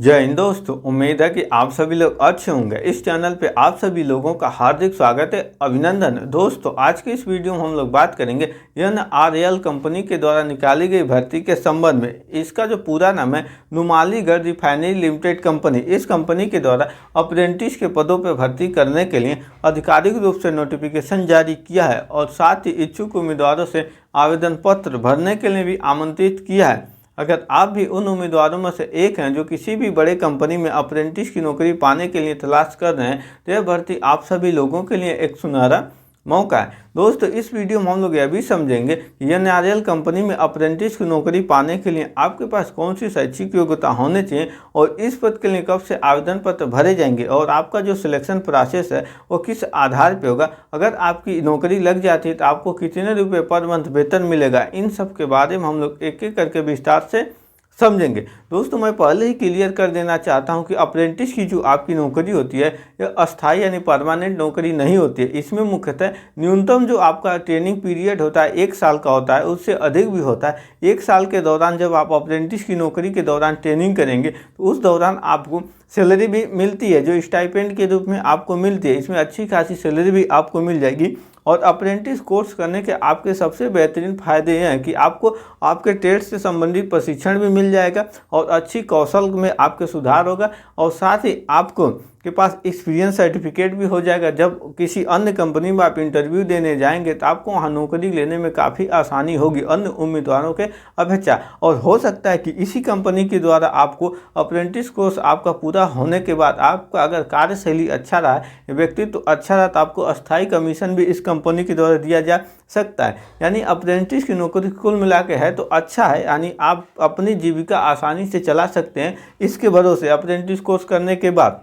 जय हिंद दोस्तों, उम्मीद है कि आप सभी लोग अच्छे होंगे। इस चैनल पे आप सभी लोगों का हार्दिक स्वागत है, अभिनंदन। दोस्तों, आज की इस वीडियो में हम लोग बात करेंगे NRL कंपनी के द्वारा निकाली गई भर्ती के संबंध में। इसका जो पूरा नाम है नुमालीगढ़ रिफाइनरी लिमिटेड कंपनी। इस कंपनी के द्वारा अप्रेंटिस के पदों पर भर्ती करने के लिए आधिकारिक रूप से नोटिफिकेशन जारी किया है और साथ ही इच्छुक उम्मीदवारों से आवेदन पत्र भरने के लिए भी आमंत्रित किया है। अगर आप भी उन उम्मीदवारों में से एक हैं जो किसी भी बड़े कंपनी में अप्रेंटिस की नौकरी पाने के लिए तलाश कर रहे हैं, तो यह भर्ती आप सभी लोगों के लिए एक सुनहरा मौका है। दोस्तों, इस वीडियो में हम लोग यह भी समझेंगे कि NRL कंपनी में अप्रेंटिस की नौकरी पाने के लिए आपके पास कौन सी शैक्षिक योग्यता होनी चाहिए और इस पद के लिए कब से आवेदन पत्र भरे जाएंगे और आपका जो सिलेक्शन प्रोसेस है वो किस आधार पे होगा। अगर आपकी नौकरी लग जाती है तो आपको कितने रुपये पर मंथ वेतन मिलेगा। इन सब के बारे में हम लोग एक एक करके विस्तार से समझेंगे। दोस्तों, मैं पहले ही क्लियर कर देना चाहता हूं कि अप्रेंटिस की जो आपकी नौकरी होती है यह अस्थायी यानी परमानेंट नौकरी नहीं होती है। इसमें मुख्यतः न्यूनतम जो आपका ट्रेनिंग पीरियड होता है 1 साल का होता है, उससे अधिक भी होता है। 1 साल के दौरान जब आप अप्रेंटिस की नौकरी के दौरान ट्रेनिंग करेंगे तो उस दौरान आपको सैलरी भी मिलती है, जो स्टाइपेंड के रूप में आपको मिलती है। इसमें अच्छी खासी सैलरी भी आपको मिल जाएगी। और अप्रेंटिस कोर्स करने के आपके सबसे बेहतरीन फ़ायदे ये हैं कि आपको आपके ट्रेड से संबंधित प्रशिक्षण भी मिल जाएगा और अच्छी कौशल में आपके सुधार होगा और साथ ही आपको के पास एक्सपीरियंस सर्टिफिकेट भी हो जाएगा। जब किसी अन्य कंपनी में आप इंटरव्यू देने जाएंगे तो आपको वहाँ नौकरी लेने में काफ़ी आसानी होगी अन्य उम्मीदवारों के अपेक्षा। और हो सकता है कि इसी कंपनी के द्वारा आपको अप्रेंटिस कोर्स आपका पूरा होने के बाद आपका अगर कार्यशैली अच्छा रहा, व्यक्तित्व तो अच्छा रहा, तो आपको अस्थायी कमीशन भी इस कंपनी के द्वारा दिया जा सकता है। यानी अप्रेंटिस की नौकरी कुल मिला के है तो अच्छा है, यानी आप अपनी जीविका आसानी से चला सकते हैं इसके भरोसे अप्रेंटिस कोर्स करने के बाद।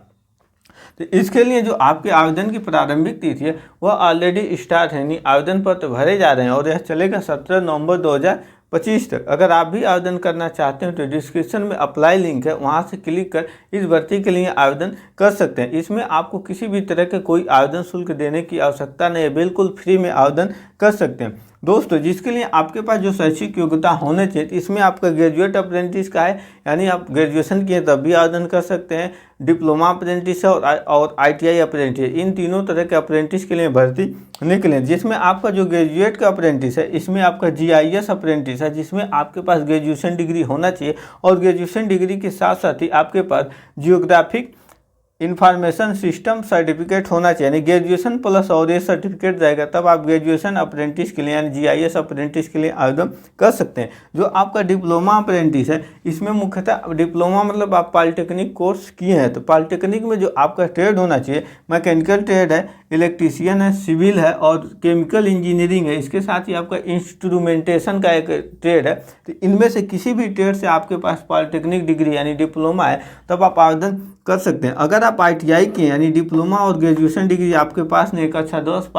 तो इसके लिए जो आपके आवेदन की प्रारंभिक तिथि है वह ऑलरेडी स्टार्ट है, यानी आवेदन पत्र भरे जा रहे हैं और यह चलेगा 17 नवंबर 2025 तक। अगर आप भी आवेदन करना चाहते हैं तो डिस्क्रिप्शन में अप्लाई लिंक है, वहां से क्लिक कर इस भर्ती के लिए आवेदन कर सकते हैं। इसमें आपको किसी भी तरह के कोई आवेदन शुल्क देने की आवश्यकता नहीं है, बिल्कुल फ्री में आवेदन कर सकते हैं। दोस्तों, जिसके लिए आपके पास जो शैक्षिक योग्यता होने चाहिए, इसमें आपका ग्रेजुएट अप्रेंटिस का है, यानी आप ग्रेजुएशन किए तब भी आवेदन कर सकते हैं। डिप्लोमा अप्रेंटिस है और ITI अप्रेंटिस, इन तीनों तरह के अप्रेंटिस के लिए भर्ती निकले। जिसमें आपका जो ग्रेजुएट का अप्रेंटिस है, इसमें आपका GIS अप्रेंटिस है, जिसमें आपके पास ग्रेजुएशन डिग्री होना चाहिए और ग्रेजुएशन डिग्री के साथ साथ ही आपके पास जियोग्राफिक इंफॉर्मेशन सिस्टम सर्टिफिकेट होना चाहिए, यानी ग्रेजुएशन प्लस और ये सर्टिफिकेट रहेगा तब आप ग्रेजुएशन अप्रेंटिस के लिए यानी GIS अप्रेंटिस के लिए आवेदन कर सकते हैं। जो आपका डिप्लोमा अप्रेंटिस है, इसमें मुख्यतः डिप्लोमा मतलब आप पॉलिटेक्निक कोर्स किए हैं, तो पॉलिटेक्निक में जो आपका ट्रेड होना चाहिए, मैकेनिकल ट्रेड है, इलेक्ट्रीशियन है, सिविल है और केमिकल इंजीनियरिंग है। इसके साथ ही आपका इंस्ट्रूमेंटेशन का एक ट्रेड है। तो इनमें से किसी भी ट्रेड से आपके पास पॉलिटेक्निक डिग्री यानी डिप्लोमा है तब आप आवेदन कर सकते हैं। अगर आप ITI के यानी डिप्लोमा और ग्रेजुएशन डिग्री आपके पास नहीं, कक्षा 10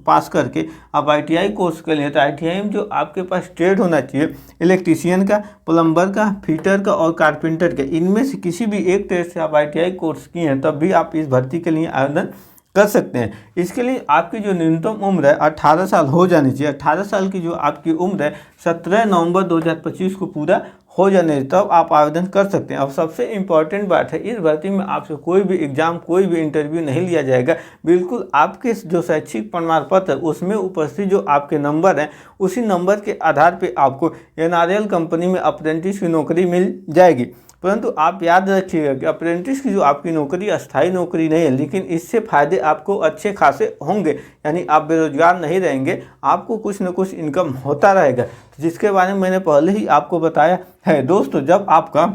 पास करके आप ITI कोर्स कर लिए, तो ITI में जो आपके पास ट्रेड होना चाहिए इलेक्ट्रीशियन का, प्लम्बर का, फिटर का और कारपेंटर का, इनमें से किसी भी एक ट्रेड से आप ITI कोर्स किए हैं तब भी आप इस भर्ती के लिए आवेदन कर सकते हैं। इसके लिए आपकी जो न्यूनतम उम्र है 18 साल हो जानी चाहिए। 18 साल की जो आपकी उम्र है 17 नवंबर 2025 को पूरा हो जाने तब आप आवेदन कर सकते हैं। अब सबसे इम्पॉर्टेंट बात है, इस भर्ती में आपसे कोई भी एग्जाम, कोई भी इंटरव्यू नहीं लिया जाएगा। बिल्कुल आपके जो शैक्षिक प्रमाण पत्र उसमें उपस्थित जो आपके नंबर हैं उसी नंबर के आधार पर आपको NRL कंपनी में अप्रेंटिस की नौकरी मिल जाएगी। परंतु आप याद रखिएगा कि अप्रेंटिस की जो आपकी नौकरी अस्थायी नौकरी नहीं है, लेकिन इससे फ़ायदे आपको अच्छे खासे होंगे, यानी आप बेरोजगार नहीं रहेंगे, आपको कुछ न कुछ इनकम होता रहेगा, जिसके बारे में मैंने पहले ही आपको बताया है। दोस्तों, जब आपका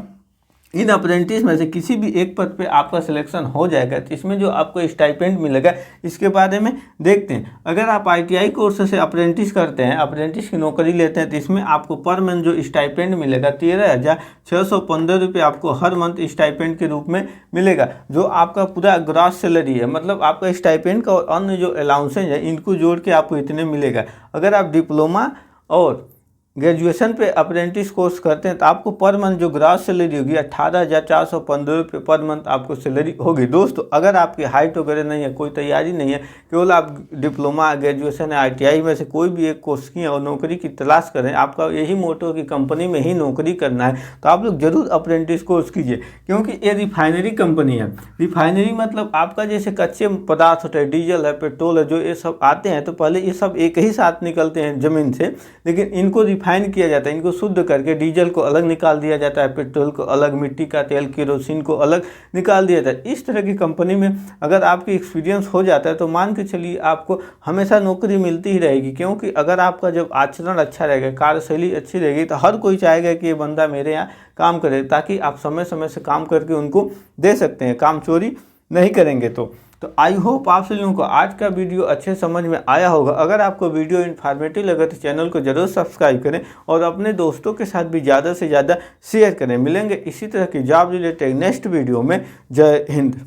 इन अप्रेंटिस में से किसी भी एक पद पे आपका सिलेक्शन हो जाएगा तो इसमें जो आपको स्टाइपेंड मिलेगा इसके बारे में देखते हैं। अगर आप ITI कोर्स से अप्रेंटिस करते हैं, अप्रेंटिस की नौकरी लेते हैं, तो इसमें आपको पर मंथ जो स्टाइपेंड मिलेगा 13,615 रुपये आपको हर मंथ स्टाइपेंड के रूप में मिलेगा। जो आपका पूरा ग्रॉस सैलरी है, मतलब आपका स्टाइपेंड का और अन्य जो अलाउंसेज है इनको जोड़ के आपको इतने मिलेगा। अगर आप डिप्लोमा और ग्रेजुएशन पे अप्रेंटिस कोर्स करते हैं तो आपको पर मंथ जो ग्रॉस सैलरी होगी 18,415 रुपये पर मंथ आपको सैलरी होगी। दोस्तों अगर आपकी हाइट वगैरह नहीं है, कोई तैयारी नहीं है, केवल आप डिप्लोमा ग्रेजुएशन या ITI में से कोई भी एक कोर्स किए और नौकरी की तलाश करें, आपका यही मोटो कि कंपनी में ही नौकरी करना है, तो आप लोग जरूर अप्रेंटिस कोर्स कीजिए। क्योंकि ये रिफाइनरी कंपनी है। रिफाइनरी मतलब आपका जैसे कच्चे पदार्थ होता है, डीजल है, पेट्रोल है, जो ये सब आते हैं तो पहले ये सब एक ही साथ निकलते हैं ज़मीन से, लेकिन इनको रिफाइन किया जाता है, इनको शुद्ध करके डीजल को अलग निकाल दिया जाता है, पेट्रोल को अलग, मिट्टी का तेल, केरोसिन को अलग निकाल दिया जाता है। इस तरह की कंपनी में अगर आपकी एक्सपीरियंस हो जाता है तो मान के चलिए आपको हमेशा नौकरी मिलती ही रहेगी। क्योंकि अगर आपका जब आचरण अच्छा रहेगा, कार्यशैली अच्छी रहेगी, तो हर कोई चाहेगा कि ये बंदा मेरे यहाँ काम करे, ताकि आप समय समय से काम करके उनको दे सकते हैं, काम चोरी नहीं करेंगे। तो आई होप आप सभी लोगों को आज का वीडियो अच्छे समझ में आया होगा। अगर आपको वीडियो इन्फॉर्मेटिव लगे तो चैनल को जरूर सब्सक्राइब करें और अपने दोस्तों के साथ भी ज़्यादा से ज़्यादा शेयर करें। मिलेंगे इसी तरह की जॉब रिलेटेड नेक्स्ट वीडियो में। जय हिंद।